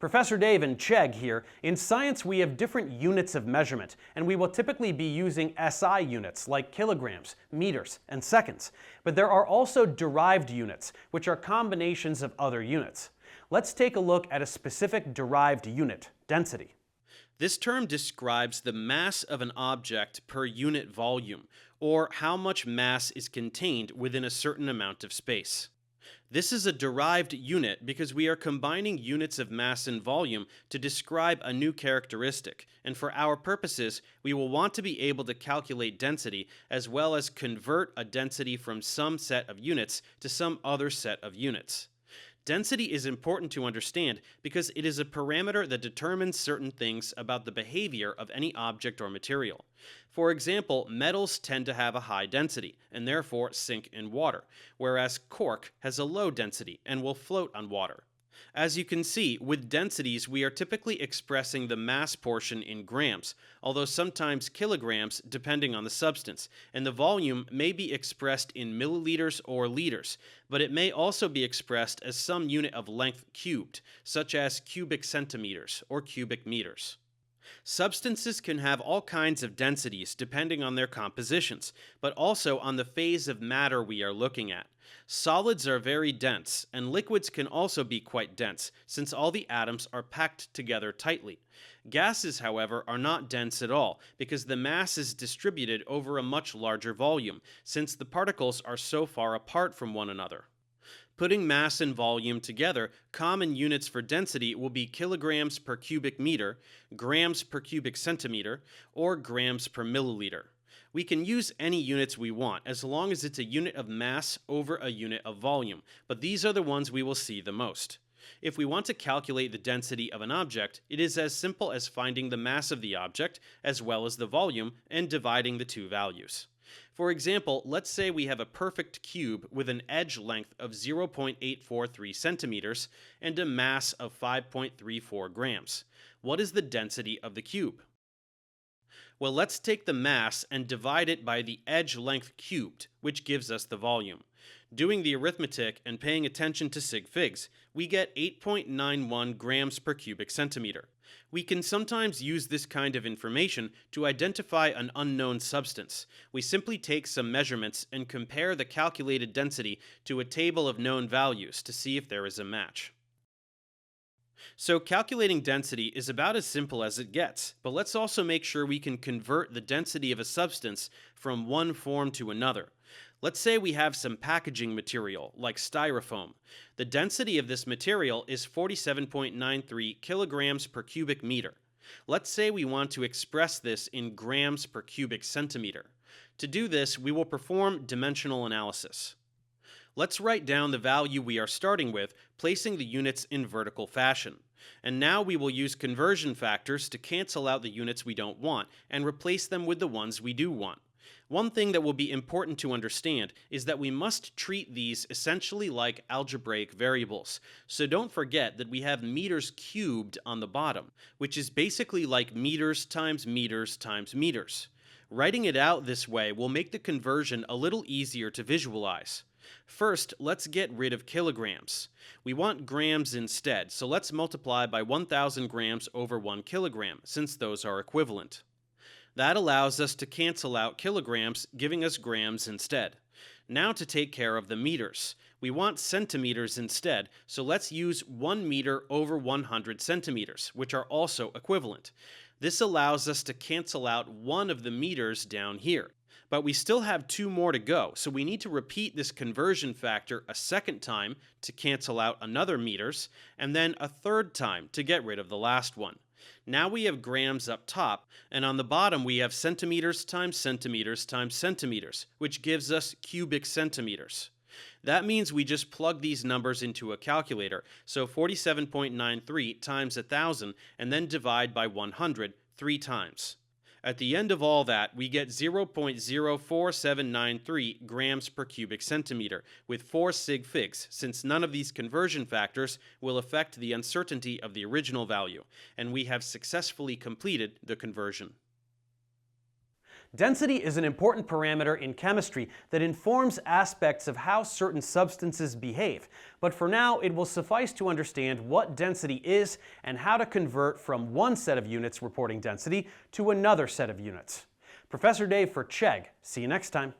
Professor Dave and Chegg here. In science, we have different units of measurement, and we will typically be using SI units like kilograms, meters, and seconds. But there are also derived units, which are combinations of other units. Let's take a look at a specific derived unit, density. This term describes the mass of an object per unit volume, or how much mass is contained within a certain amount of space. This is a derived unit because we are combining units of mass and volume to describe a new characteristic, and for our purposes, we will want to be able to calculate density as well as convert a density from some set of units to some other set of units. Density is important to understand because it is a parameter that determines certain things about the behavior of any object or material. For example, metals tend to have a high density and therefore sink in water, whereas cork has a low density and will float on water. As you can see, with densities we are typically expressing the mass portion in grams, although sometimes kilograms depending on the substance, and the volume may be expressed in milliliters or liters, but it may also be expressed as some unit of length cubed, such as cubic centimeters or cubic meters. Substances can have all kinds of densities depending on their compositions, but also on the phase of matter we are looking at. Solids are very dense, and liquids can also be quite dense, since all the atoms are packed together tightly. Gases, however, are not dense at all, because the mass is distributed over a much larger volume, since the particles are so far apart from one another. Putting mass and volume together, common units for density will be kilograms per cubic meter, grams per cubic centimeter, or grams per milliliter. We can use any units we want as long as it's a unit of mass over a unit of volume, but these are the ones we will see the most. If we want to calculate the density of an object, it is as simple as finding the mass of the object as well as the volume and dividing the two values. For example, let's say we have a perfect cube with an edge length of 0.843 centimeters and a mass of 5.34 grams. What is the density of the cube? Well, let's take the mass and divide it by the edge length cubed, which gives us the volume. Doing the arithmetic and paying attention to sig figs, we get 8.91 grams per cubic centimeter. We can sometimes use this kind of information to identify an unknown substance. We simply take some measurements and compare the calculated density to a table of known values to see if there is a match. So calculating density is about as simple as it gets, but let's also make sure we can convert the density of a substance from one form to another. Let's say we have some packaging material, like styrofoam. The density of this material is 47.93 kilograms per cubic meter. Let's say we want to express this in grams per cubic centimeter. To do this, we will perform dimensional analysis. Let's write down the value we are starting with, placing the units in vertical fashion. And now we will use conversion factors to cancel out the units we don't want and replace them with the ones we do want. One thing that will be important to understand is that we must treat these essentially like algebraic variables. So don't forget that we have meters cubed on the bottom, which is basically like meters times meters times meters. Writing it out this way will make the conversion a little easier to visualize. First, let's get rid of kilograms. We want grams instead, so let's multiply by 1,000 grams over 1 kilogram, since those are equivalent. That allows us to cancel out kilograms, giving us grams instead. Now to take care of the meters. We want centimeters instead, so let's use 1 meter over 100 centimeters, which are also equivalent. This allows us to cancel out one of the meters down here. But we still have 2 more to go, so we need to repeat this conversion factor a second time to cancel out another meters, and then a third time to get rid of the last one. Now we have grams up top, and on the bottom we have centimeters times centimeters times centimeters, which gives us cubic centimeters. That means we just plug these numbers into a calculator, so 47.93 times 1,000, and then divide by 100 3 times. At the end of all that, we get 0.04793 grams per cubic centimeter, with 4 sig figs, since none of these conversion factors will affect the uncertainty of the original value, and we have successfully completed the conversion. Density is an important parameter in chemistry that informs aspects of how certain substances behave, but for now it will suffice to understand what density is and how to convert from one set of units reporting density to another set of units. Professor Dave for Chegg. See you next time.